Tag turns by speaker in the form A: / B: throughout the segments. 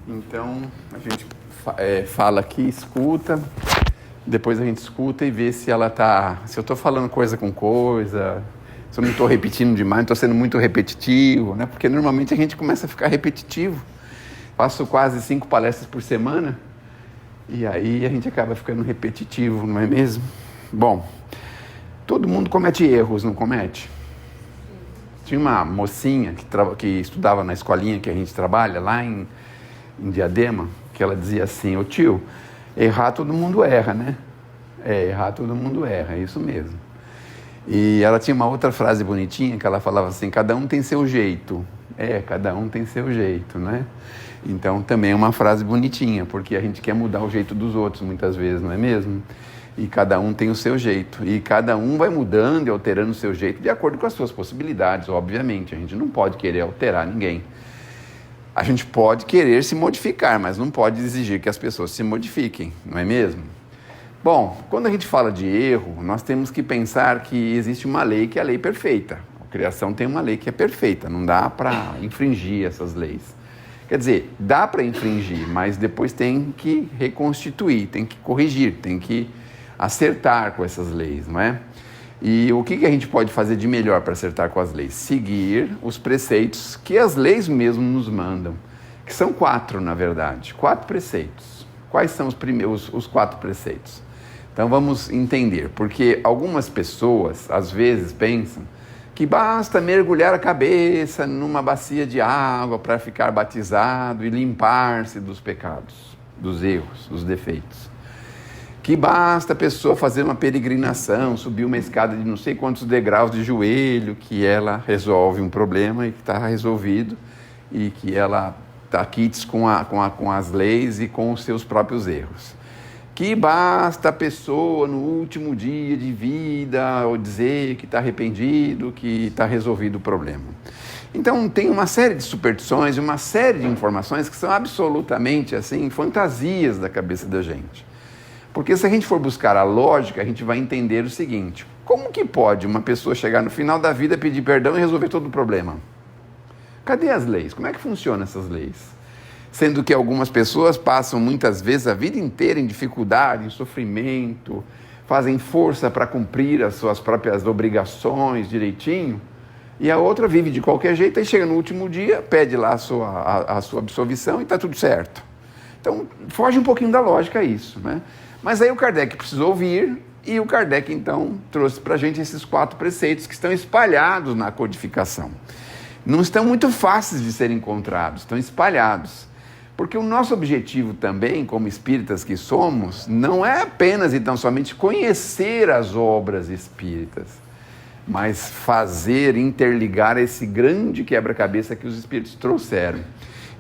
A: Então, a gente fala aqui, escuta, depois a gente escuta e vê se ela tá... Se eu estou falando coisa com coisa, se eu não estou repetindo demais, não estou sendo muito repetitivo, né? Porque normalmente a gente começa a ficar repetitivo. Faço quase 5 palestras por semana e aí a gente acaba ficando repetitivo, não é mesmo? Bom, todo mundo comete erros, não comete? Tinha uma mocinha que estudava na escolinha que a gente trabalha, lá em Diadema, que ela dizia assim: ô tio, errar todo mundo erra, né? Errar todo mundo erra, é isso mesmo. E ela tinha uma outra frase bonitinha que ela falava assim: cada um tem seu jeito. Cada um tem seu jeito, né? Então também é uma frase bonitinha, porque a gente quer mudar o jeito dos outros muitas vezes, não é mesmo? E cada um tem o seu jeito, e cada um vai mudando e alterando o seu jeito de acordo com as suas possibilidades, obviamente. A gente não pode querer alterar ninguém. A gente pode querer se modificar, mas não pode exigir que as pessoas se modifiquem, não é mesmo? Bom, quando a gente fala de erro, nós temos que pensar que existe uma lei que é a lei perfeita. A criação tem uma lei que é perfeita, não dá para infringir essas leis. Quer dizer, dá para infringir, mas depois tem que reconstituir, tem que corrigir, tem que acertar com essas leis, não é? E o que a gente pode fazer de melhor para acertar com as leis? Seguir os preceitos que as leis mesmo nos mandam, que são 4, na verdade, 4 preceitos. Quais são os 4 preceitos? Então vamos entender, porque algumas pessoas às vezes pensam que basta mergulhar a cabeça numa bacia de água para ficar batizado e limpar-se dos pecados, dos erros, dos defeitos. Que basta a pessoa fazer uma peregrinação, subir uma escada de não sei quantos degraus de joelho, que ela resolve um problema e que está resolvido, e que ela está quites com as leis e com os seus próprios erros. Que basta a pessoa no último dia de vida ou dizer que está arrependido, que está resolvido o problema. Então tem uma série de superstições e uma série de informações que são absolutamente assim, fantasias da cabeça da gente. Porque se a gente for buscar a lógica, a gente vai entender o seguinte: como que pode uma pessoa chegar no final da vida, pedir perdão e resolver todo o problema? Cadê as leis? Como é que funcionam essas leis? Sendo que algumas pessoas passam muitas vezes a vida inteira em dificuldade, em sofrimento, fazem força para cumprir as suas próprias obrigações direitinho, e a outra vive de qualquer jeito, aí chega no último dia, pede lá a sua absolvição e está tudo certo. Então, foge um pouquinho da lógica isso, né? Mas aí o Kardec precisou ouvir, e o Kardec então trouxe para a gente esses 4 preceitos que estão espalhados na codificação. Não estão muito fáceis de serem encontrados, estão espalhados. Porque o nosso objetivo também, como espíritas que somos, não é apenas e tão somente conhecer as obras espíritas, mas fazer, interligar esse grande quebra-cabeça que os espíritos trouxeram.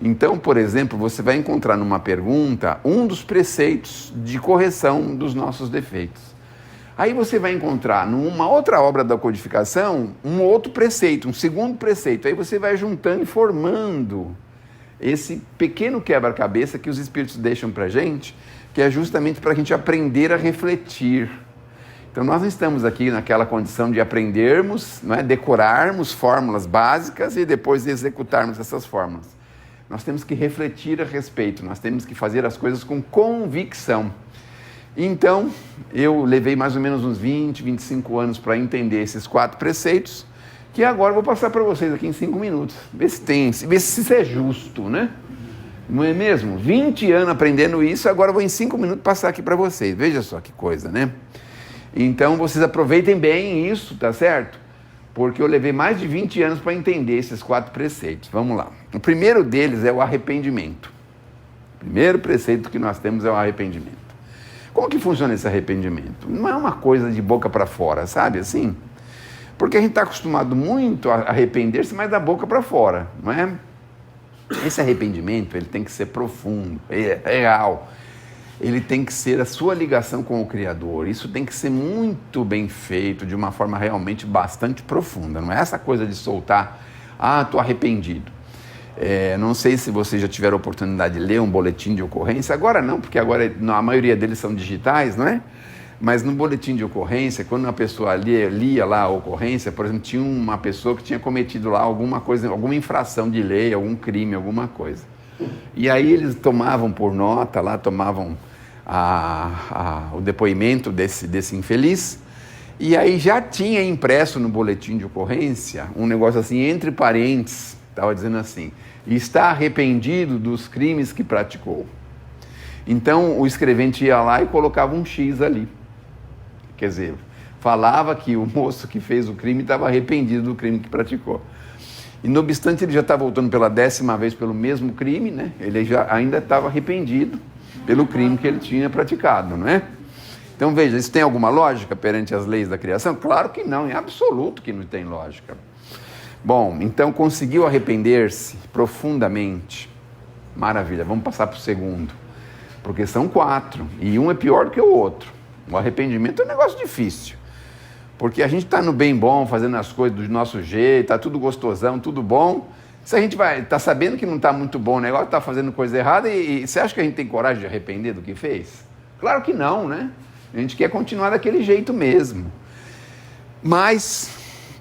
A: Então, por exemplo, você vai encontrar numa pergunta um dos preceitos de correção dos nossos defeitos. Aí você vai encontrar numa outra obra da codificação um outro preceito, um segundo preceito. Aí você vai juntando e formando esse pequeno quebra-cabeça que os espíritos deixam para a gente, que é justamente para a gente aprender a refletir. Então nós não estamos aqui naquela condição de aprendermos, não é, decorarmos fórmulas básicas e depois executarmos essas fórmulas. Nós temos que refletir a respeito, nós temos que fazer as coisas com convicção. Então, eu levei mais ou menos uns 20, 25 anos para entender esses 4 preceitos, que agora eu vou passar para vocês aqui em 5 minutos. Vê se isso é justo, né? Não é mesmo? 20 anos aprendendo isso, agora eu vou em 5 minutos passar aqui para vocês. Veja só que coisa, né? Então, vocês aproveitem bem isso, tá certo? Porque eu levei mais de 20 anos para entender esses 4 preceitos. Vamos lá. O primeiro deles é o arrependimento. O primeiro preceito que nós temos é o arrependimento. Como que funciona esse arrependimento? Não é uma coisa de boca para fora, sabe assim? Porque a gente está acostumado muito a arrepender-se, mas da boca para fora, não é? Esse arrependimento, ele tem que ser profundo, real. Ele tem que ser a sua ligação com o Criador. Isso tem que ser muito bem feito, de uma forma realmente bastante profunda. Não é essa coisa de soltar, estou arrependido. Não sei se vocês já tiveram a oportunidade de ler um boletim de ocorrência. Agora não, porque agora a maioria deles são digitais, não é? Mas no boletim de ocorrência, quando uma pessoa lia lá a ocorrência, por exemplo, tinha uma pessoa que tinha cometido lá alguma coisa, alguma infração de lei, algum crime, alguma coisa. E aí eles tomavam por nota lá, tomavam o depoimento desse infeliz, e aí já tinha impresso no boletim de ocorrência um negócio assim, entre parênteses, estava dizendo assim, está arrependido dos crimes que praticou. Então o escrevente ia lá e colocava um X ali. Quer dizer, falava que o moço que fez o crime estava arrependido do crime que praticou. E não obstante ele já está voltando pela 10ª vez pelo mesmo crime, né? Ele já ainda estava arrependido pelo crime que ele tinha praticado, não é? Então veja, isso tem alguma lógica perante as leis da criação? Claro que não, em absoluto que não tem lógica. Bom, então conseguiu arrepender-se profundamente. Maravilha, vamos passar para o segundo. Porque são 4, e um é pior do que o outro. O arrependimento é um negócio difícil. Porque a gente está no bem bom, fazendo as coisas do nosso jeito, está tudo gostosão, tudo bom. Se a gente está sabendo que não está muito bom o negócio, está fazendo coisa errada, e você acha que a gente tem coragem de arrepender do que fez? Claro que não, né? A gente quer continuar daquele jeito mesmo. Mas,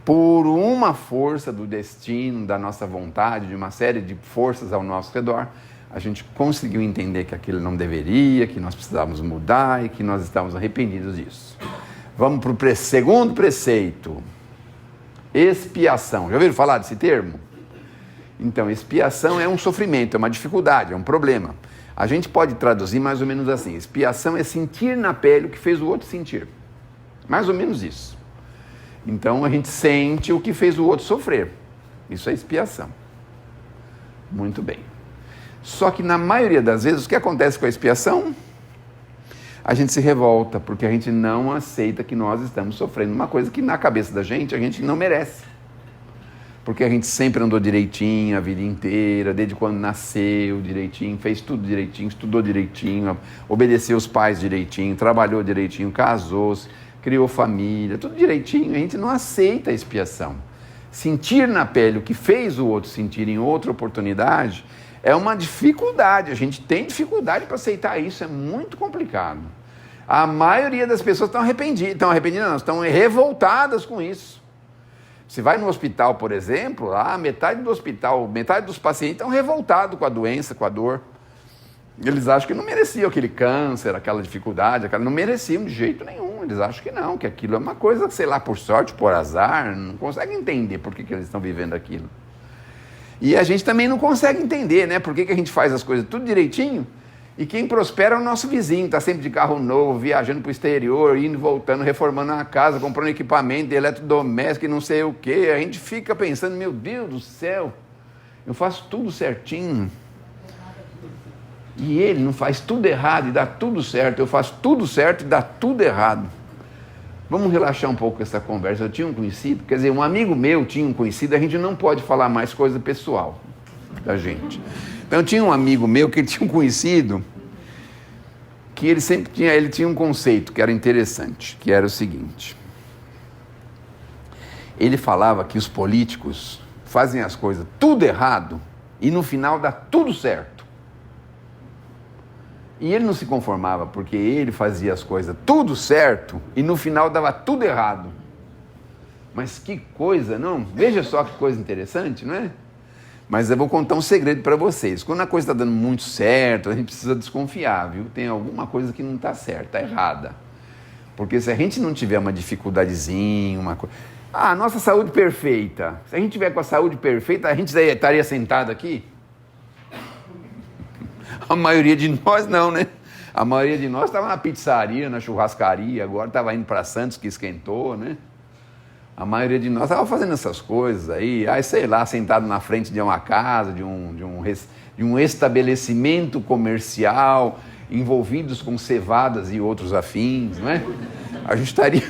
A: por uma força do destino, da nossa vontade, de uma série de forças ao nosso redor, a gente conseguiu entender que aquilo não deveria, que nós precisávamos mudar e que nós estávamos arrependidos disso. Vamos para o segundo preceito. Expiação. Já ouviram falar desse termo? Então, expiação é um sofrimento, é uma dificuldade, é um problema. A gente pode traduzir mais ou menos assim. Expiação é sentir na pele o que fez o outro sentir. Mais ou menos isso. Então, a gente sente o que fez o outro sofrer. Isso é expiação. Muito bem. Só que na maioria das vezes, o que acontece com a expiação? A gente se revolta, porque a gente não aceita que nós estamos sofrendo uma coisa que na cabeça da gente a gente não merece. Porque a gente sempre andou direitinho a vida inteira, desde quando nasceu direitinho, fez tudo direitinho, estudou direitinho, obedeceu os pais direitinho, trabalhou direitinho, casou-se, criou família, tudo direitinho. A gente não aceita a expiação. Sentir na pele o que fez o outro sentir em outra oportunidade é uma dificuldade, a gente tem dificuldade para aceitar isso, é muito complicado. A maioria das pessoas estão estão revoltadas com isso. Você vai no hospital, por exemplo, lá metade do hospital, metade dos pacientes estão revoltados com a doença, com a dor. Eles acham que não mereciam aquele câncer, aquela dificuldade, não mereciam de jeito nenhum. Eles acham que não, que aquilo é uma coisa, sei lá, por sorte, por azar, não conseguem entender por que eles estão vivendo aquilo. E a gente também não consegue entender, né? Por que a gente faz as coisas tudo direitinho e quem prospera é o nosso vizinho, está sempre de carro novo, viajando para o exterior, indo e voltando, reformando a casa, comprando equipamento de eletrodoméstico e não sei o quê. A gente fica pensando, meu Deus do céu, eu faço tudo certinho. E ele não faz tudo errado e dá tudo certo. Eu faço tudo certo e dá tudo errado. Vamos relaxar um pouco essa conversa. Eu tinha um conhecido, quer dizer, um amigo meu tinha um conhecido, a gente não pode falar mais coisa pessoal da gente. Então eu tinha um amigo meu que ele tinha um conhecido que ele tinha um conceito que era interessante, que era o seguinte. Ele falava que os políticos fazem as coisas tudo errado e no final dá tudo certo. E ele não se conformava, porque ele fazia as coisas tudo certo e no final dava tudo errado. Mas que coisa, não? Veja só que coisa interessante, não é? Mas eu vou contar um segredo para vocês. Quando a coisa está dando muito certo, a gente precisa desconfiar, viu? Tem alguma coisa que não está certa, está errada. Porque se a gente não tiver uma dificuldadezinha, uma coisa... Ah, nossa saúde perfeita. Se a gente tiver com a saúde perfeita, a gente estaria sentado aqui? A maioria de nós não, né? A maioria de nós estava na pizzaria, na churrascaria, agora estava indo para Santos, que esquentou, né? A maioria de nós estava fazendo essas coisas aí, sei lá, sentado na frente de uma casa, de um estabelecimento comercial, envolvidos com cevadas e outros afins, não é? A gente estaria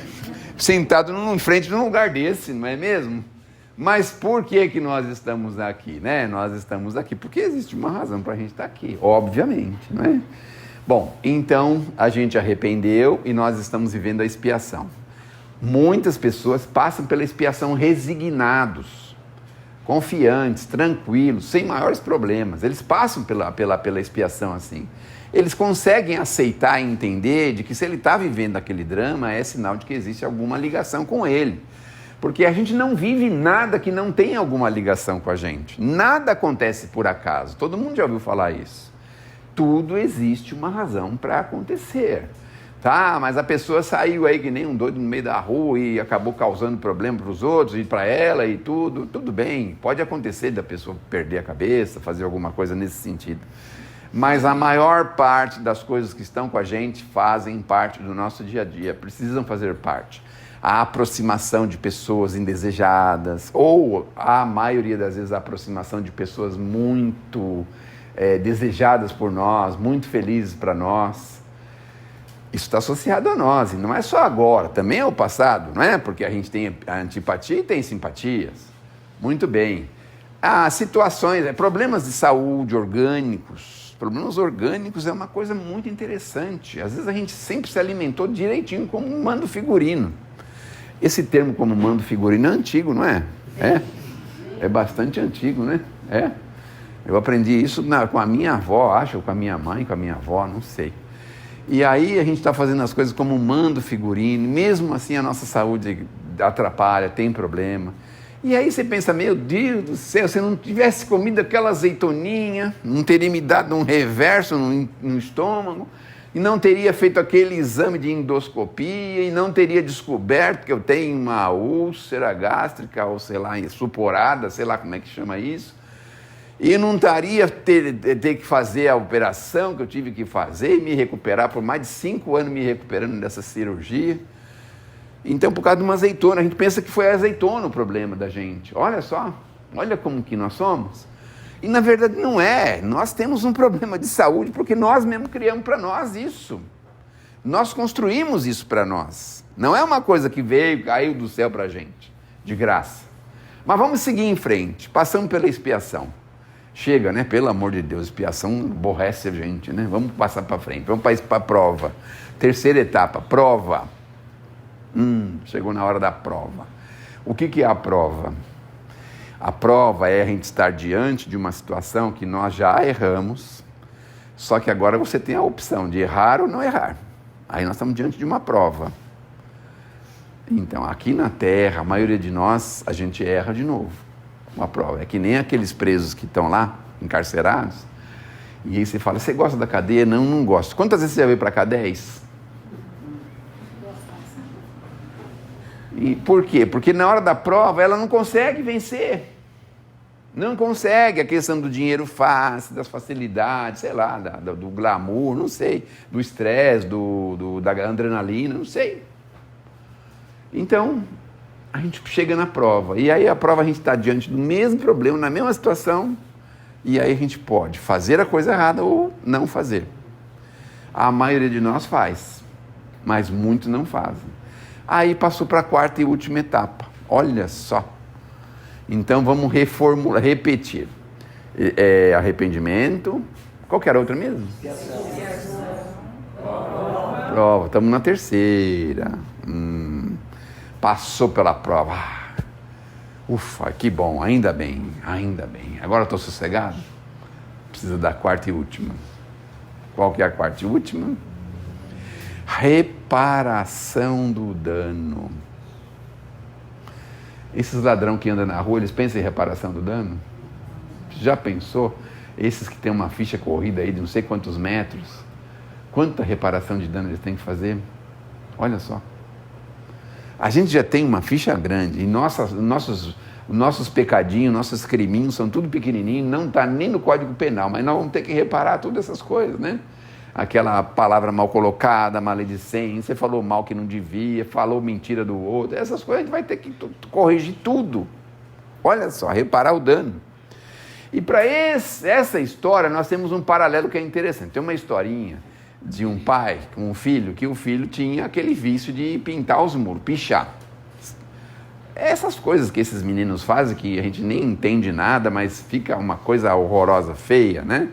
A: sentado em frente de um lugar desse, não é mesmo? Mas por que nós estamos aqui, né? Nós estamos aqui porque existe uma razão para a gente estar aqui, obviamente, não é? Bom, então a gente arrependeu e nós estamos vivendo a expiação. Muitas pessoas passam pela expiação resignados. confiantes, tranquilos, sem maiores problemas. Eles passam pela expiação assim. Eles conseguem aceitar e entender de que se ele está vivendo aquele drama, é sinal de que existe alguma ligação com ele. Porque a gente não vive nada que não tenha alguma ligação com a gente. Nada acontece por acaso. Todo mundo já ouviu falar isso. Tudo existe uma razão para acontecer. Tá, mas a pessoa saiu aí que nem um doido no meio da rua e acabou causando problema para os outros e para ela e tudo. Tudo bem, pode acontecer da pessoa perder a cabeça, fazer alguma coisa nesse sentido. Mas a maior parte das coisas que estão com a gente fazem parte do nosso dia a dia, precisam fazer parte. A aproximação de pessoas indesejadas, ou a maioria das vezes a aproximação de pessoas muito desejadas por nós, muito felizes para nós. Isso está associado a nós, e não é só agora, também é o passado, não é? Porque a gente tem a antipatia e tem simpatias. Muito bem. Situações, problemas de saúde orgânicos. Problemas orgânicos é uma coisa muito interessante. Às vezes a gente sempre se alimentou direitinho como um mando figurino. Esse termo como mando figurino é antigo, não é? É bastante antigo, né? Eu aprendi isso com a minha avó, acho, ou com a minha mãe, com a minha avó, não sei. E aí a gente está fazendo as coisas como um mando figurino, mesmo assim a nossa saúde atrapalha, tem problema. E aí você pensa, meu Deus do céu, se eu não tivesse comido aquela azeitoninha, não teria me dado um reverso no estômago, e não teria feito aquele exame de endoscopia, e não teria descoberto que eu tenho uma úlcera gástrica, ou sei lá, suporada, sei lá como é que chama isso, e não estaria ter que fazer a operação que eu tive que fazer e me recuperar, por mais de 5 anos me recuperando dessa cirurgia. Então, por causa de uma azeitona, a gente pensa que foi a azeitona o problema da gente. Olha só, olha como que nós somos. E na verdade não é, nós temos um problema de saúde porque nós mesmos criamos para nós isso. Nós construímos isso para nós. Não é uma coisa que veio, caiu do céu para a gente, de graça. Mas vamos seguir em frente, passamos pela expiação. Chega, né? Pelo amor de Deus, expiação aborrece a gente, né? Vamos passar para frente, vamos para a prova. Terceira etapa, prova. Chegou na hora da prova. O que é a prova? A prova é a gente estar diante de uma situação que nós já erramos, só que agora você tem a opção de errar ou não errar. Aí nós estamos diante de uma prova. Então, aqui na Terra, a maioria de nós, a gente erra de novo. Uma prova. É que nem aqueles presos que estão lá, encarcerados, e aí você fala, você gosta da cadeia? Não, não gosto. Quantas vezes você já veio para cá? 10? E por quê? Porque na hora da prova ela não consegue vencer. Não consegue. A questão do dinheiro fácil, das facilidades, sei lá, do glamour, não sei, do estresse, da adrenalina, não sei. Então, a gente chega na prova. E aí a prova a gente está diante do mesmo problema, na mesma situação, e aí a gente pode fazer a coisa errada ou não fazer. A maioria de nós faz, mas muitos não fazem. Aí passou para a quarta e última etapa. Olha só. Então vamos repetir. Arrependimento. Qual que era a outra mesmo? Prova. Estamos na terceira. Passou pela prova. Ufa, que bom. Ainda bem. Agora estou sossegado? Precisa da quarta e última. Qual que é a quarta e última? Reparação do dano. Esses ladrão que andam na rua, eles pensam em reparação do dano? Já pensou? Esses que têm uma ficha corrida aí de não sei quantos metros, quanta reparação de dano eles têm que fazer? Olha só. A gente já tem uma ficha grande e nossos pecadinhos, nossos criminhos são tudo pequenininho, não está nem no Código Penal, mas nós vamos ter que reparar todas essas coisas, né? Aquela palavra mal colocada, maledicência, falou mal que não devia, falou mentira do outro, essas coisas a gente vai ter que corrigir tudo. Olha só, reparar o dano. E para essa história nós temos um paralelo que é interessante. Tem uma historinha de um pai com um filho, que o filho tinha aquele vício de pintar os muros, pichar. Essas coisas que esses meninos fazem, que a gente nem entende nada, mas fica uma coisa horrorosa, feia, né?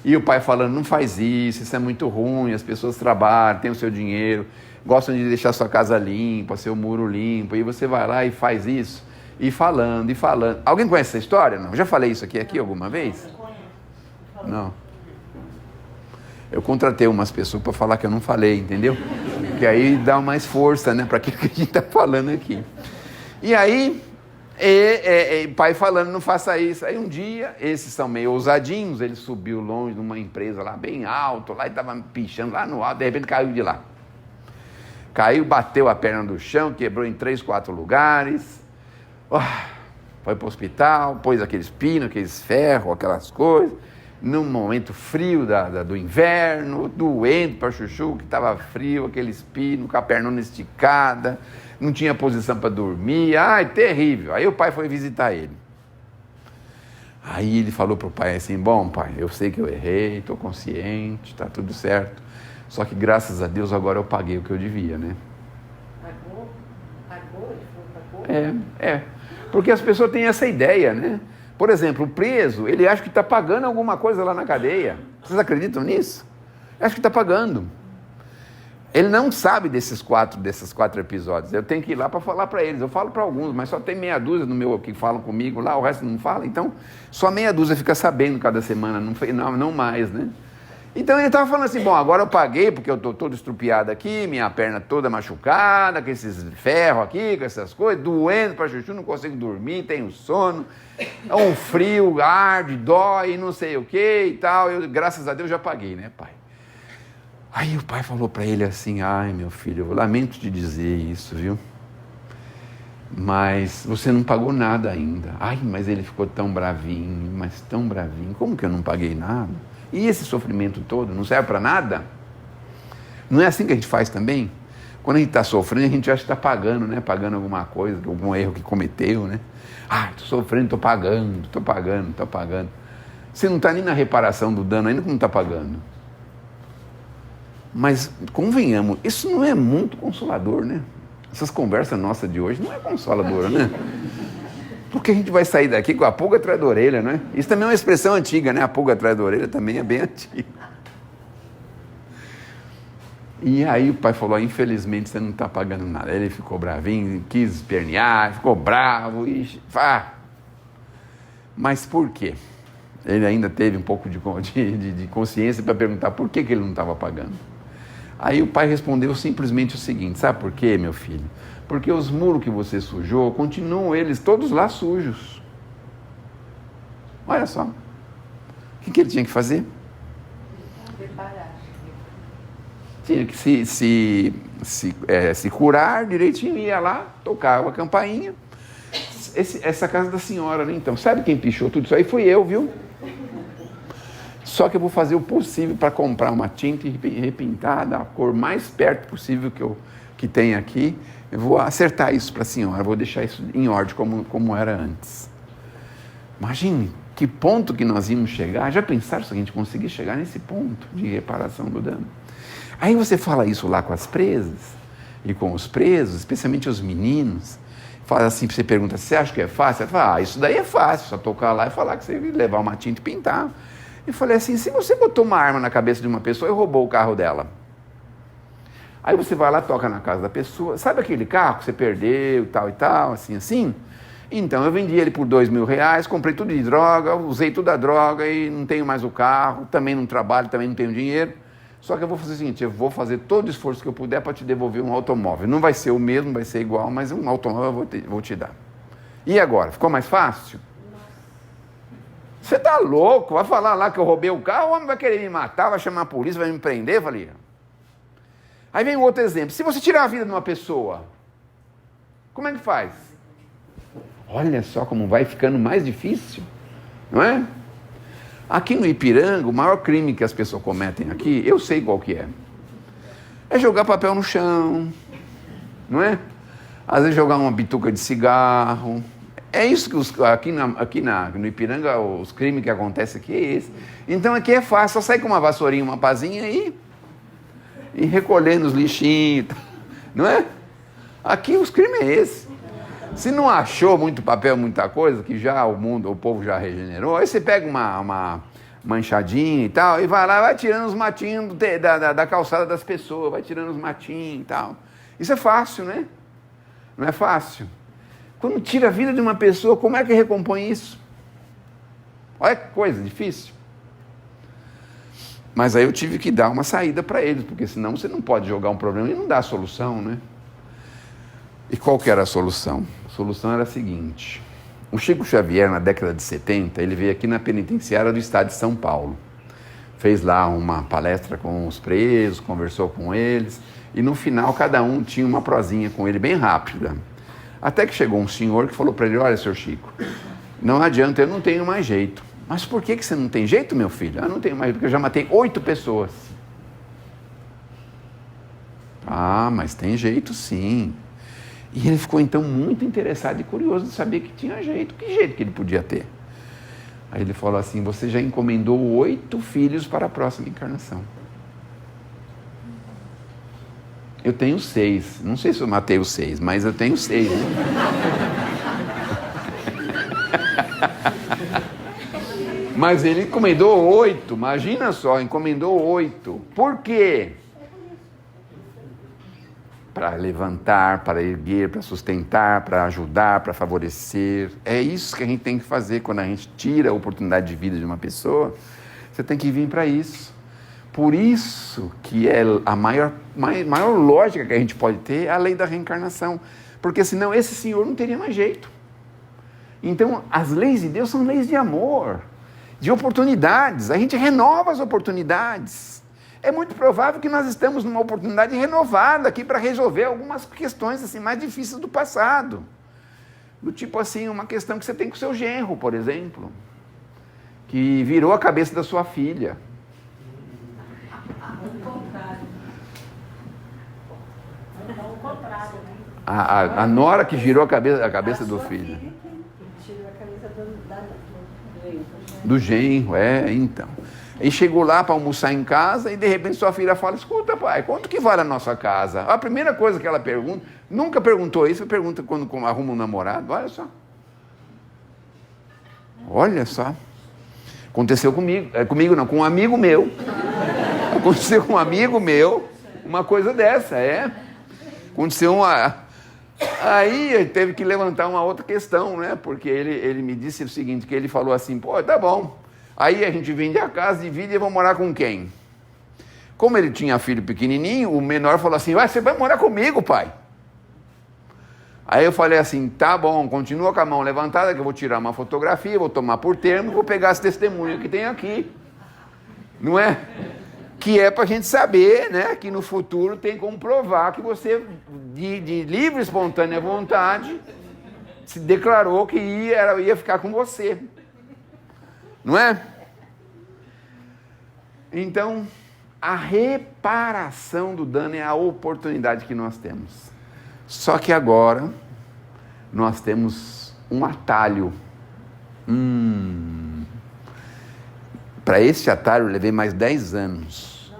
A: E o pai falando, não faz isso é muito ruim, as pessoas trabalham, têm o seu dinheiro, gostam de deixar sua casa limpa, seu muro limpo, e você vai lá e faz isso. E falando, e falando. Alguém conhece essa história? Não? Já falei isso aqui alguma vez? Não. Eu contratei umas pessoas para falar que eu não falei, entendeu? Que aí dá mais força, né, para aquilo que a gente está falando aqui. E aí, pai falando, não faça isso. Aí um dia, esses são meio ousadinhos, ele subiu longe numa empresa lá, bem alto, lá e estava pichando lá no alto, de repente caiu de lá. Caiu, bateu a perna no chão, quebrou em 3, 4 lugares. Foi para o hospital, pôs aqueles pinos, aqueles ferros, aquelas coisas. Num momento frio do inverno, doendo para chuchu, que estava frio, aqueles pinos, com a pernona esticada, não tinha posição para dormir, terrível. Aí o pai foi visitar ele. Aí ele falou para o pai assim, bom pai, eu sei que eu errei, estou consciente, está tudo certo, só que graças a Deus agora eu paguei o que eu devia, né?
B: Pagou? Ele falou,
A: pagou? Porque as pessoas têm essa ideia, né? Por exemplo, o preso, ele acha que está pagando alguma coisa lá na cadeia. Vocês acreditam nisso? Acha que está pagando. Ele não sabe desses quatro episódios. Eu tenho que ir lá para falar para eles. Eu falo para alguns, mas só tem meia dúzia no meu que falam comigo lá, o resto não fala. Então, só meia dúzia fica sabendo cada semana, não mais, né? Então ele estava falando assim, bom, agora eu paguei porque eu estou todo estrupiado aqui, minha perna toda machucada, com esses ferros aqui, com essas coisas, doendo para chuchu, não consigo dormir, tenho sono, é um frio, arde, dói, não sei o que e tal. Eu, graças a Deus, já paguei, né, pai? Aí o pai falou para ele assim, ai, meu filho, eu lamento te dizer isso, viu? Mas você não pagou nada ainda. Ai, mas ele ficou tão bravinho, mas tão bravinho. Como que eu não paguei nada? E esse sofrimento todo não serve para nada? Não é assim que a gente faz também? Quando a gente está sofrendo, a gente acha que está pagando, né? Pagando alguma coisa, algum erro que cometeu, né? Estou sofrendo, estou pagando. Você não está nem na reparação do dano ainda, como está pagando. Mas, convenhamos, isso não é muito consolador, né? Essas conversas nossas de hoje não é consoladora, né? Porque a gente vai sair daqui com a pulga atrás da orelha, né? Isso também é uma expressão antiga, né? A pulga atrás da orelha também é bem antiga. E aí o pai falou, infelizmente você não está pagando nada. Ele ficou bravinho, quis espernear, ficou bravo. Mas por quê? Ele ainda teve um pouco de consciência para perguntar por que ele não estava pagando. Aí o pai respondeu simplesmente o seguinte, sabe por quê, meu filho? Porque os muros que você sujou, continuam eles todos lá sujos. Olha só. O que ele tinha que fazer? Tinha que se curar direitinho, ia lá, tocava a campainha. Essa casa da senhora, né? Então, sabe quem pichou tudo isso aí? Fui eu, viu? Só que eu vou fazer o possível para comprar uma tinta e repintar da cor mais perto possível que tem aqui. Eu vou acertar isso para a senhora, vou deixar isso em ordem como era antes. Imagine que ponto que nós íamos chegar. Já pensaram se a gente conseguir chegar nesse ponto de reparação do dano? Aí você fala isso lá com as presas e com os presos, especialmente os meninos. Fala assim, você pergunta, você acha que é fácil? Você fala, isso daí é fácil, só tocar lá e falar que você vai levar uma tinta e pintar. Eu falei assim, se você botou uma arma na cabeça de uma pessoa e roubou o carro dela, aí você vai lá, toca na casa da pessoa, sabe aquele carro que você perdeu e tal, assim? Então eu vendi ele por R$2.000, comprei tudo de droga, usei toda a droga e não tenho mais o carro, também não trabalho, também não tenho dinheiro. Só que eu vou fazer o seguinte, eu vou fazer todo o esforço que eu puder para te devolver um automóvel. Não vai ser o mesmo, vai ser igual, mas um automóvel eu vou te dar. E agora, ficou mais fácil? Você tá louco? Vai falar lá que eu roubei o carro, o homem vai querer me matar, vai chamar a polícia, vai me prender? Eu falei. Aí vem um outro exemplo. Se você tirar a vida de uma pessoa, como é que faz? Olha só como vai ficando mais difícil, não é? Aqui no Ipiranga, o maior crime que as pessoas cometem aqui, eu sei qual que é. É jogar papel no chão, não é? Às vezes jogar uma bituca de cigarro. É isso que aqui no Ipiranga, os crimes que acontecem aqui é esse. Então aqui é fácil, só sair com uma vassourinha, uma pazinha e recolhendo os lixinhos, não é? Aqui os crimes é esse. Se não achou muito papel, muita coisa, que já o povo já regenerou, aí você pega uma manchadinha e tal, e vai lá, vai tirando os matinhos da calçada das pessoas, vai tirando os matinhos e tal. Isso é fácil, né? Não é fácil? Quando tira a vida de uma pessoa, como é que recompõe isso? Olha que coisa difícil. Mas aí eu tive que dar uma saída para eles, porque senão você não pode jogar um problema e não dar a solução, né? E qual que era a solução? A solução era a seguinte: o Chico Xavier, na década de 70, ele veio aqui na penitenciária do estado de São Paulo. Fez lá uma palestra com os presos, conversou com eles, e no final cada um tinha uma prosinha com ele bem rápida. Até que chegou um senhor que falou para ele: olha, senhor Chico, não adianta, eu não tenho mais jeito. Mas por que você não tem jeito, meu filho? Eu não tenho mais jeito, porque eu já matei 8 pessoas. Ah, mas tem jeito sim. E ele ficou então muito interessado e curioso de saber que tinha jeito. Que jeito que ele podia ter? Aí ele falou assim: você já encomendou 8 filhos para a próxima encarnação. Eu tenho 6. Não sei se eu matei os 6, mas eu tenho 6. Mas ele encomendou 8. Imagina só, encomendou 8. Por quê? Para levantar, para erguer, para sustentar, para ajudar, para favorecer. É isso que a gente tem que fazer quando a gente tira a oportunidade de vida de uma pessoa. Você tem que vir para isso. Por isso que é a maior lógica que a gente pode ter é a lei da reencarnação. Porque senão esse senhor não teria mais jeito. Então, as leis de Deus são leis de amor, de oportunidades. A gente renova as oportunidades. É muito provável que nós estamos numa oportunidade renovada aqui para resolver algumas questões assim, mais difíceis do passado. Do tipo assim, uma questão que você tem com o seu genro, por exemplo, que virou a cabeça da sua filha. A nora que girou a cabeça do filho. Do genro, então. E chegou lá para almoçar em casa e de repente sua filha fala: escuta, pai, quanto que vale a nossa casa? A primeira coisa que ela pergunta, nunca perguntou isso, pergunta quando arruma um namorado. Olha só. Olha só. Aconteceu comigo, com um amigo meu. Aconteceu com um amigo meu, uma coisa dessa, Aconteceu Aí ele teve que levantar uma outra questão, né? Porque ele me disse o seguinte, que ele falou assim: pô, tá bom. Aí a gente vende a casa, divide e vou morar com quem? Como ele tinha filho pequenininho, o menor falou assim: você vai morar comigo, pai? Aí eu falei assim: tá bom, continua com a mão levantada que eu vou tirar uma fotografia, vou tomar por termo, vou pegar as testemunhas que tem aqui. Não é? Que é para a gente saber, né, que no futuro tem como provar que você, de livre e espontânea vontade, se declarou que ia ficar com você. Não é? Então, a reparação do dano é a oportunidade que nós temos. Só que agora, nós temos um atalho. Para esse atalho, eu levei mais 10 anos.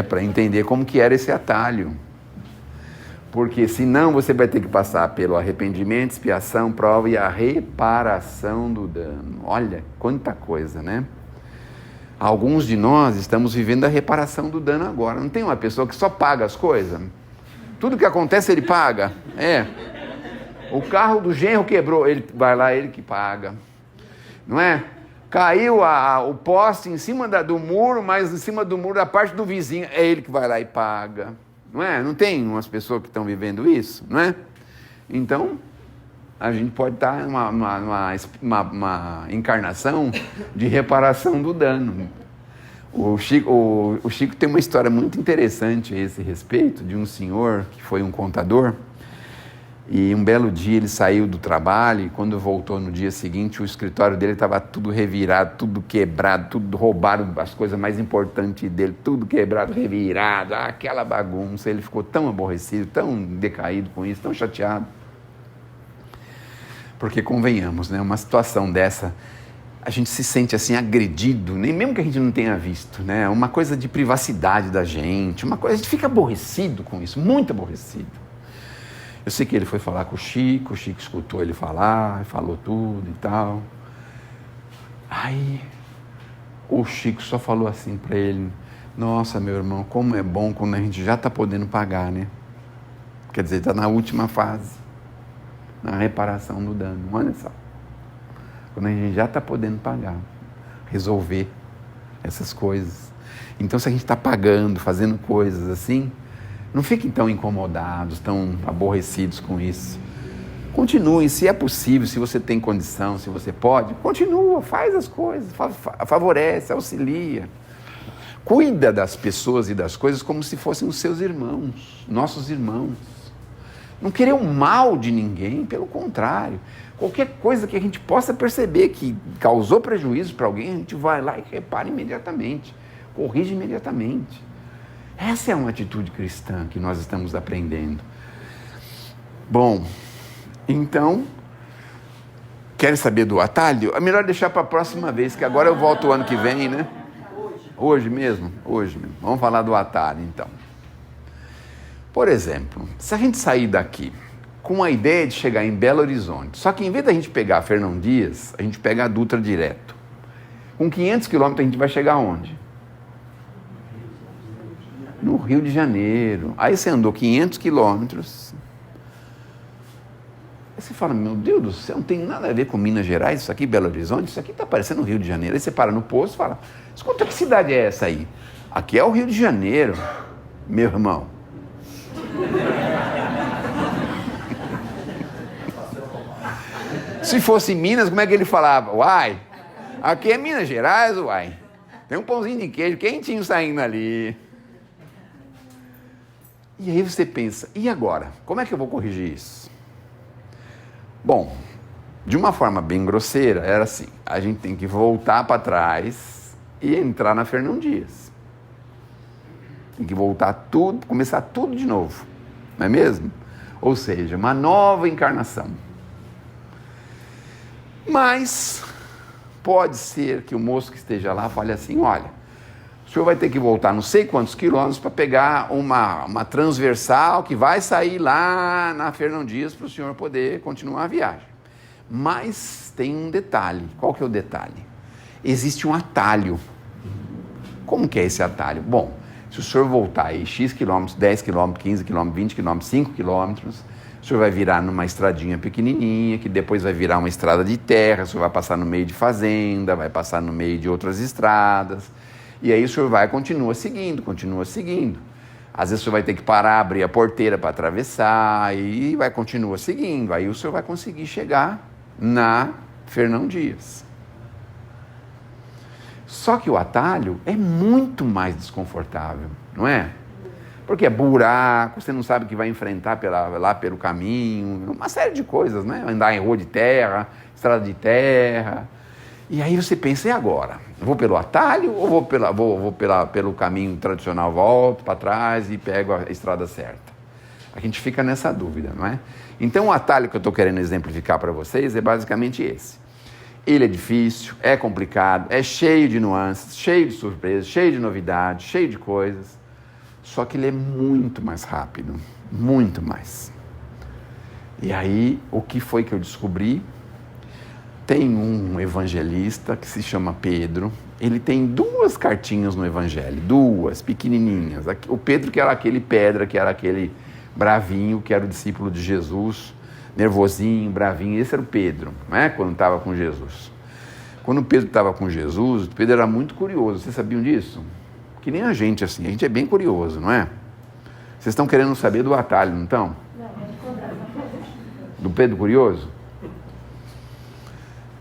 A: Para entender como que era esse atalho. Porque senão você vai ter que passar pelo arrependimento, expiação, prova e a reparação do dano. Olha, quanta coisa, né? Alguns de nós estamos vivendo a reparação do dano agora. Não tem uma pessoa que só paga as coisas? Tudo que acontece ele paga. O carro do genro quebrou, ele vai lá, ele que paga. Não é? Caiu o poste em cima do muro, mas em cima do muro a parte do vizinho, é ele que vai lá e paga. Não é? Não tem umas pessoas que estão vivendo isso, não é? Então, a gente pode estar numa encarnação de reparação do dano. O Chico tem uma história muito interessante a esse respeito, de um senhor que foi um contador, e um belo dia ele saiu do trabalho, e quando voltou no dia seguinte, o escritório dele estava tudo revirado, tudo quebrado, tudo roubado, as coisas mais importantes dele, tudo quebrado, revirado, aquela bagunça. Ele ficou tão aborrecido, tão decaído com isso, tão chateado. Porque convenhamos, né, uma situação dessa, a gente se sente assim agredido, nem mesmo que a gente não tenha visto, né, uma coisa de privacidade da gente, uma coisa, a gente fica aborrecido com isso, muito aborrecido. Eu sei que ele foi falar com o Chico escutou ele falar, falou tudo e tal. Aí o Chico só falou assim para ele: nossa, meu irmão, como é bom quando a gente já está podendo pagar, né? Quer dizer, está na última fase. na reparação do dano. Olha só. Quando a gente já está podendo pagar, resolver essas coisas. Então, se a gente está pagando, fazendo coisas assim, não fiquem tão incomodados, tão aborrecidos com isso. Continue, se é possível, se você tem condição, se você pode, continua, faz as coisas, favorece, auxilia. Cuida das pessoas e das coisas como se fossem os seus irmãos, nossos irmãos. Não querer o mal de ninguém, pelo contrário. Qualquer coisa que a gente possa perceber que causou prejuízo para alguém, a gente vai lá e repara imediatamente, corrige imediatamente. Essa é uma atitude cristã que nós estamos aprendendo. Bom, então, querem saber do atalho? É melhor deixar para a próxima vez, que agora eu volto o ano que vem, né? Hoje mesmo. Vamos falar do atalho, então. Por exemplo, se a gente sair daqui com a ideia de chegar em Belo Horizonte, só que em vez da gente pegar a Fernão Dias, a gente pega a Dutra direto. Com 500 quilômetros a gente vai chegar onde? No Rio de Janeiro. Aí você andou 500 quilômetros. Aí você fala, meu Deus do céu, não tem nada a ver com Minas Gerais, isso aqui, Belo Horizonte, isso aqui está parecendo o Rio de Janeiro. Aí você para no posto e fala, escuta, que cidade é essa aí? Aqui é o Rio de Janeiro, meu irmão. Se fosse Minas, como é que ele falava? Uai, aqui é Minas Gerais, uai. Tem um pãozinho de queijo quentinho saindo ali. E aí você pensa, e agora? Como é que eu vou corrigir isso? Bom, de uma forma bem grosseira, era assim, a gente tem que voltar para trás e entrar na Fernão Dias. Tem que voltar tudo, começar tudo de novo, não é mesmo? Ou seja, uma nova encarnação. Mas pode ser que o moço que esteja lá fale assim, olha, o senhor vai ter que voltar não sei quantos quilômetros para pegar uma transversal que vai sair lá na Fernão Dias para o senhor poder continuar a viagem. Mas tem um detalhe. Qual que é o detalhe? Existe um atalho. Como que é esse atalho? Bom, se o senhor voltar aí X quilômetros, 10 quilômetros, 15 quilômetros, 20 quilômetros, 5 quilômetros, o senhor vai virar numa estradinha pequenininha, que depois vai virar uma estrada de terra, o senhor vai passar no meio de fazenda, vai passar no meio de outras estradas, e aí o senhor continua seguindo. Às vezes o senhor vai ter que parar, abrir a porteira para atravessar, e continua seguindo. Aí o senhor vai conseguir chegar na Fernão Dias. Só que o atalho é muito mais desconfortável, não é? Porque é buraco, você não sabe o que vai enfrentar lá pelo caminho, uma série de coisas, né? Andar em rua de terra, estrada de terra. E aí você pensa, e agora? Vou pelo atalho ou vou pelo caminho tradicional, volto para trás e pego a estrada certa? A gente fica nessa dúvida, não é? Então o atalho que eu estou querendo exemplificar para vocês é basicamente esse. Ele é difícil, é complicado, é cheio de nuances, cheio de surpresas, cheio de novidades, cheio de coisas. Só que ele é muito mais rápido, muito mais. E aí, o que foi que eu descobri? Tem um evangelista que se chama Pedro, ele tem 2 cartinhas no evangelho, 2, pequenininhas. O Pedro que era aquele pedra, que era aquele bravinho, que era o discípulo de Jesus, nervosinho, bravinho, esse era o Pedro, né? Quando estava com Jesus. Quando o Pedro estava com Jesus, o Pedro era muito curioso, vocês sabiam disso? Que nem a gente, assim, a gente é bem curioso, não é? Vocês estão querendo saber do atalho, não estão? Do Pedro curioso?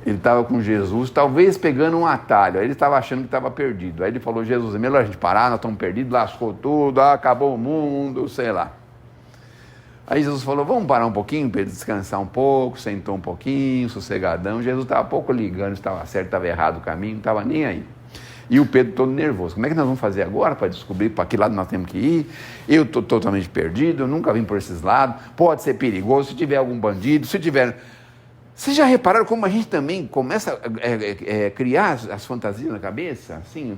A: Ele estava com Jesus, talvez pegando um atalho, aí ele estava achando que estava perdido. Aí ele falou, Jesus, é melhor a gente parar, nós estamos perdidos, lascou tudo, acabou o mundo, sei lá. Aí Jesus falou, vamos parar um pouquinho para ele descansar um pouco, sentou um pouquinho, sossegadão. Jesus estava pouco ligando se estava certo, estava errado o caminho, não estava nem aí. E o Pedro todo nervoso, como é que nós vamos fazer agora para descobrir para que lado nós temos que ir? Eu estou totalmente perdido, eu nunca vim por esses lados, pode ser perigoso, se tiver algum bandido, se tiver... Vocês já repararam como a gente também começa a criar as fantasias na cabeça? Assim,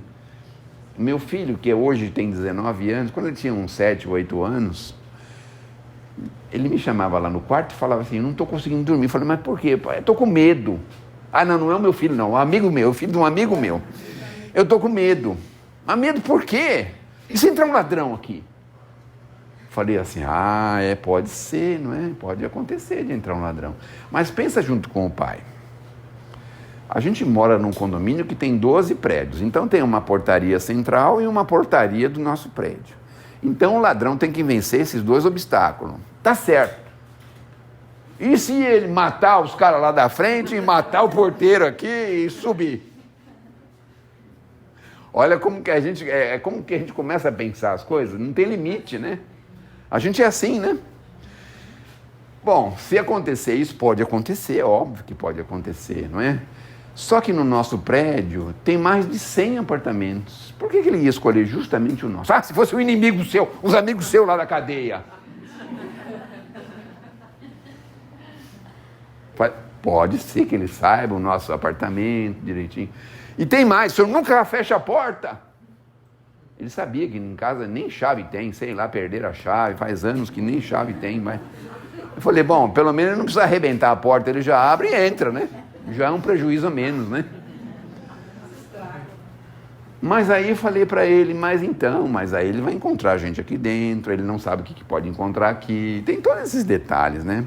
A: meu filho, que hoje tem 19 anos, quando ele tinha uns 7, 8 anos, ele me chamava lá no quarto e falava assim, eu não estou conseguindo dormir. Eu falei, mas por quê, pai? Eu estou com medo. Ah, não é o meu filho, não, é um amigo meu, o filho de um amigo meu. Eu estou com medo. Mas medo por quê? E se entrar um ladrão aqui? Falei assim, pode ser, não é? Pode acontecer de entrar um ladrão. Mas pensa junto com o pai. A gente mora num condomínio que tem 12 prédios, então tem uma portaria central e uma portaria do nosso prédio. Então o ladrão tem que vencer esses 2 obstáculos. Tá certo. E se ele matar os caras lá da frente e matar o porteiro aqui e subir? Olha como que a gente começa a pensar as coisas, não tem limite, né? A gente é assim, né? Bom, se acontecer isso, pode acontecer, óbvio que pode acontecer, não é? Só que no nosso prédio tem mais de 100 apartamentos. Por que ele ia escolher justamente o nosso? Se fosse o inimigo seu, os amigos seus lá da cadeia. Pode ser que ele saiba o nosso apartamento direitinho. E tem mais, o senhor nunca fecha a porta. Ele sabia que em casa nem chave tem, sei lá, perderam a chave, faz anos que nem chave tem, mas... Eu falei, bom, pelo menos ele não precisa arrebentar a porta, ele já abre e entra, né? Já é um prejuízo a menos, né? Mas aí eu falei para ele, mas aí ele vai encontrar gente aqui dentro, ele não sabe o que pode encontrar aqui, tem todos esses detalhes, né?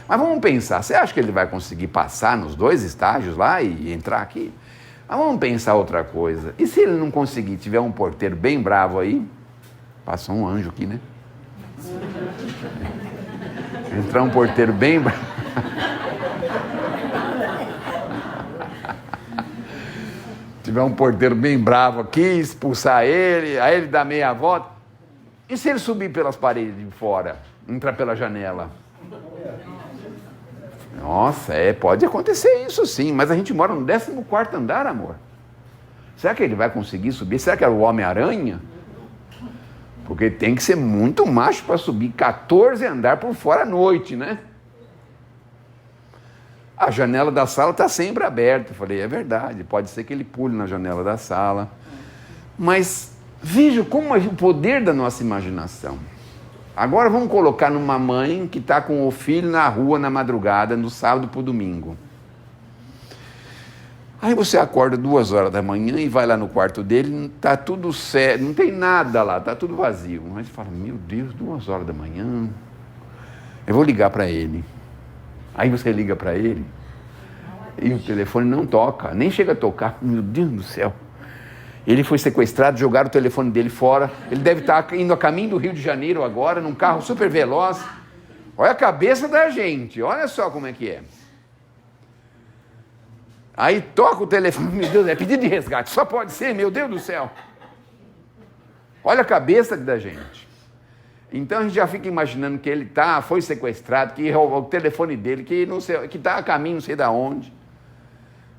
A: Mas vamos pensar, você acha que ele vai conseguir passar nos 2 estágios lá e entrar aqui? Mas vamos pensar outra coisa. E se ele não conseguir, tiver um porteiro bem bravo aí? Passou um anjo aqui, né? Entrar um porteiro bem bravo. Tiver um porteiro bem bravo aqui, expulsar ele, aí ele dá meia volta. E se ele subir pelas paredes de fora? Entrar pela janela? Nossa, pode acontecer isso sim, mas a gente mora no 14º andar, amor. Será que ele vai conseguir subir? Será que é o Homem-Aranha? Porque tem que ser muito macho para subir 14 andar por fora à noite, né? A janela da sala está sempre aberta. Eu falei, é verdade, pode ser que ele pule na janela da sala. Mas veja como é o poder da nossa imaginação. Agora vamos colocar numa mãe que está com o filho na rua na madrugada, no sábado para o domingo. Aí você acorda 2 horas da manhã e vai lá no quarto dele, está tudo sério, não tem nada lá, está tudo vazio. Aí você fala, meu Deus, 2 horas da manhã, eu vou ligar para ele. Aí você liga para ele e o telefone não toca, nem chega a tocar. Meu Deus do céu. Ele foi sequestrado, jogaram o telefone dele fora. Ele deve estar indo a caminho do Rio de Janeiro agora, num carro super veloz. Olha a cabeça da gente, olha só como é que é. Aí toca o telefone, meu Deus, é pedido de resgate, só pode ser, meu Deus do céu. Olha a cabeça da gente. Então a gente já fica imaginando que ele foi sequestrado, que roubou o telefone dele, que não sei, que está a caminho não sei de onde.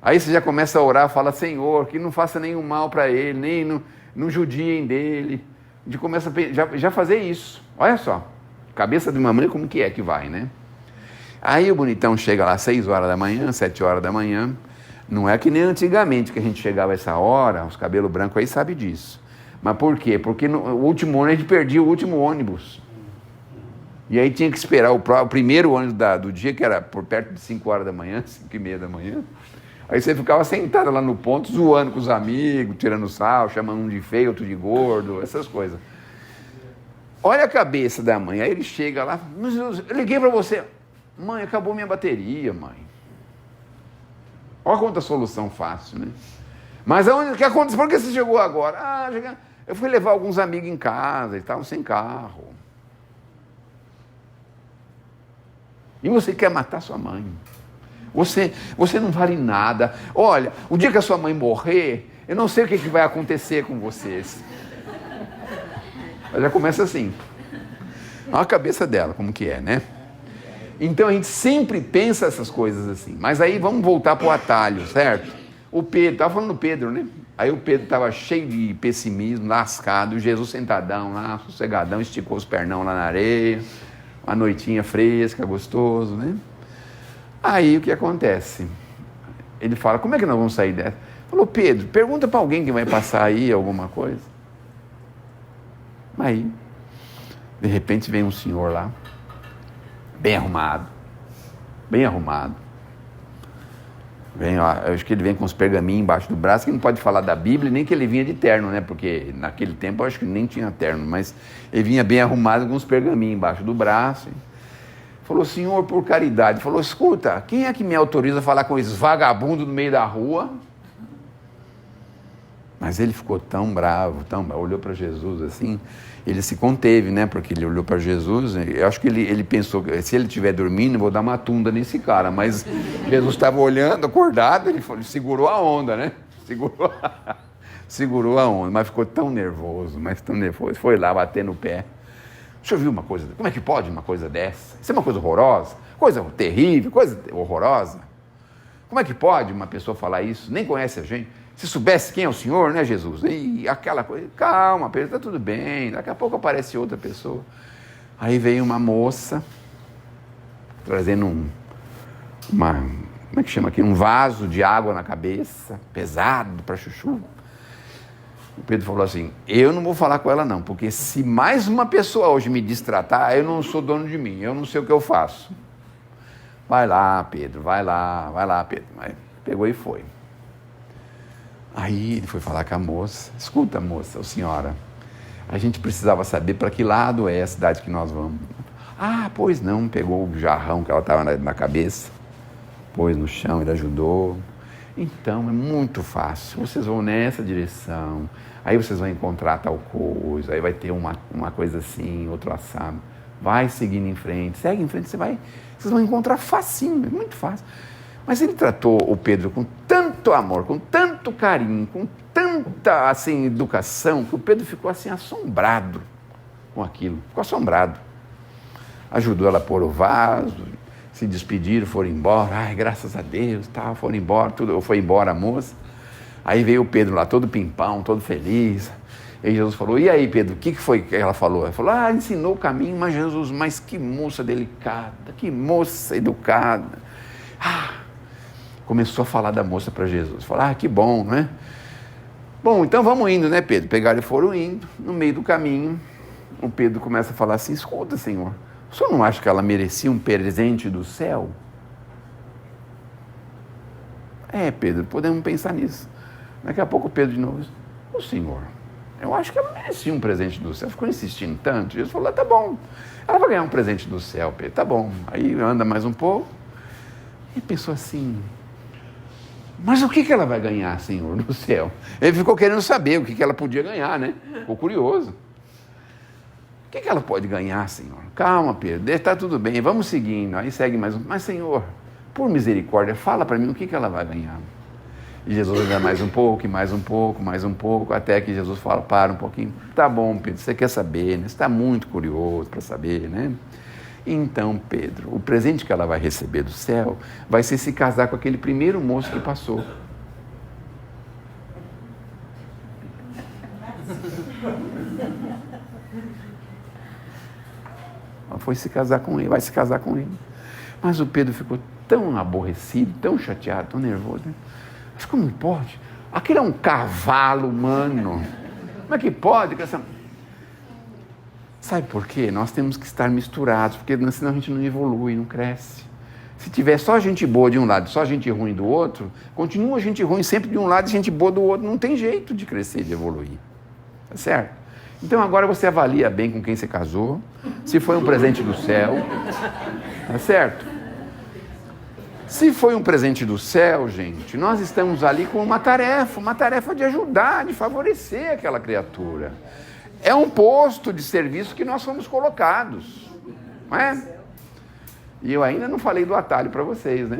A: Aí você já começa a orar, fala, Senhor, que não faça nenhum mal para ele, nem não judiem dele. A gente começa a já fazer isso. Olha só, cabeça de uma mãe como que vai, né? Aí o bonitão chega lá às 6 horas da manhã, 7 horas da manhã. Não é que nem antigamente que a gente chegava a essa hora, os cabelos brancos aí sabem disso. Mas por quê? Porque no último ônibus, a gente perdia o último ônibus. E aí tinha que esperar o primeiro ônibus do dia, que era por perto de 5 horas da manhã, 5:30 da manhã. Aí você ficava sentado lá no ponto, zoando com os amigos, tirando sal, chamando um de feio, outro de gordo, essas coisas. Olha a cabeça da mãe. Aí ele chega lá, eu liguei para você. Mãe, acabou minha bateria, mãe. Olha quanta solução fácil, né? Mas o que aconteceu? Por que você chegou agora? Eu fui levar alguns amigos em casa, eles estavam sem carro. E você quer matar sua mãe? Você não vale nada. Olha, o dia que a sua mãe morrer, eu não sei o que vai acontecer com vocês. Ela já começa assim. Olha a cabeça dela, como que é, né? Então a gente sempre pensa essas coisas assim. Mas aí vamos voltar para o atalho, certo? O Pedro, estava falando do Pedro, né? Aí o Pedro estava cheio de pessimismo, lascado, Jesus sentadão lá, sossegadão, esticou os pernão lá na areia, uma noitinha fresca, gostoso, né? Aí o que acontece? Ele fala, como é que nós vamos sair dessa? Falou, Pedro, pergunta para alguém que vai passar aí alguma coisa. Aí, de repente vem um senhor lá, bem arrumado. Eu acho que ele vem com os pergaminhos embaixo do braço, que não pode falar da Bíblia, nem que ele vinha de terno, né? Porque naquele tempo eu acho que nem tinha terno, mas ele vinha bem arrumado com os pergaminhos embaixo do braço. Falou, Senhor, por caridade. Falou, escuta, quem é que me autoriza a falar com esses vagabundos no meio da rua? Mas ele ficou tão bravo, olhou para Jesus assim, ele se conteve, né? Porque ele olhou para Jesus, eu acho que ele pensou, se ele estiver dormindo, eu vou dar uma tunda nesse cara. Mas Jesus estava olhando, acordado, ele segurou a onda, né? Segurou a onda, mas ficou tão nervoso, foi lá bater no pé. Deixa eu ver uma coisa, como é que pode uma coisa dessa? Isso é uma coisa horrorosa, coisa terrível, coisa horrorosa. Como é que pode uma pessoa falar isso? Nem conhece a gente. Se soubesse quem é o Senhor, né, Jesus? E aquela coisa, calma, Pedro, está tudo bem. Daqui a pouco aparece outra pessoa. Aí veio uma moça, trazendo como é que chama aqui? Um vaso de água na cabeça, pesado para chuchu. O Pedro falou assim, eu não vou falar com ela não, porque se mais uma pessoa hoje me distratar, eu não sou dono de mim, eu não sei o que eu faço. Vai lá, Pedro, vai lá, Pedro. Aí pegou e foi. Aí ele foi falar com a moça, escuta moça, senhora, a gente precisava saber para que lado é a cidade que nós vamos. Ah, pois não, pegou o jarrão que ela estava na cabeça, pôs no chão, ele ajudou. Então é muito fácil, vocês vão nessa direção, aí vocês vão encontrar tal coisa, aí vai ter uma coisa assim, outro assado, vai seguindo em frente, segue em frente, vocês vão encontrar facinho, é muito fácil. Mas ele tratou o Pedro com tanto amor, com tanto carinho, com tanta assim, educação, que o Pedro ficou assim assombrado com aquilo, ficou assombrado. Ajudou ela a pôr o vaso, se despediram, foram embora, ai, graças a Deus, foram embora, foi embora a moça. Aí veio o Pedro lá, todo pimpão, todo feliz. E Jesus falou, e aí Pedro, o que foi que ela falou? Ela falou, ensinou o caminho, mas Jesus, mas que moça delicada, que moça educada. Começou a falar da moça para Jesus. Falou, que bom, não é? Bom, então vamos indo, né, Pedro? Pegaram e foram indo. No meio do caminho, o Pedro começa a falar assim, escuta, Senhor, o senhor não acha que ela merecia um presente do céu? Pedro, podemos pensar nisso. Daqui a pouco o Pedro de novo disse, Senhor, eu acho que ela merecia um presente do céu. Ficou insistindo tanto. Jesus falou, tá bom, ela vai ganhar um presente do céu, Pedro, tá bom. Aí anda mais um pouco e pensou assim, mas o que ela vai ganhar, Senhor, no céu? Ele ficou querendo saber o que ela podia ganhar, né? Ficou curioso. O que ela pode ganhar, Senhor? Calma, Pedro, está tudo bem, vamos seguindo. Aí segue mais um. Mas, Senhor, por misericórdia, fala para mim o que ela vai ganhar. E Jesus anda mais um pouco, e mais um pouco, mais um pouco, até que Jesus fala, para um pouquinho. Tá bom, Pedro, você quer saber, né? Você está muito curioso para saber, né? Então, Pedro, o presente que ela vai receber do céu vai ser se casar com aquele primeiro moço que passou. Ela foi se casar com ele, vai se casar com ele. Mas o Pedro ficou tão aborrecido, tão chateado, tão nervoso. Né? Mas como pode? Aquele é um cavalo humano. Como é que pode? Sabe por quê? Nós temos que estar misturados, porque senão a gente não evolui, não cresce. Se tiver só gente boa de um lado e só gente ruim do outro, continua gente ruim sempre de um lado e gente boa do outro. Não tem jeito de crescer, de evoluir. Tá certo? Então agora você avalia bem com quem você casou, se foi um presente do céu. Tá certo? Se foi um presente do céu, gente, nós estamos ali com uma tarefa de ajudar, de favorecer aquela criatura. É um posto de serviço que nós fomos colocados, não é? E eu ainda não falei do atalho para vocês, né?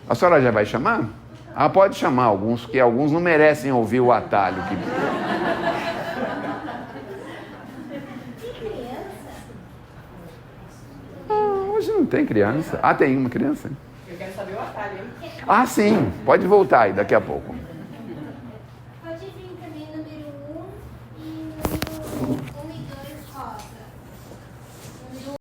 A: A senhora já vai chamar? Pode chamar alguns, porque alguns não merecem ouvir o atalho. Hoje não tem criança. Tem uma criança.
B: Eu quero saber o atalho, hein?
A: Sim, pode voltar aí daqui a pouco.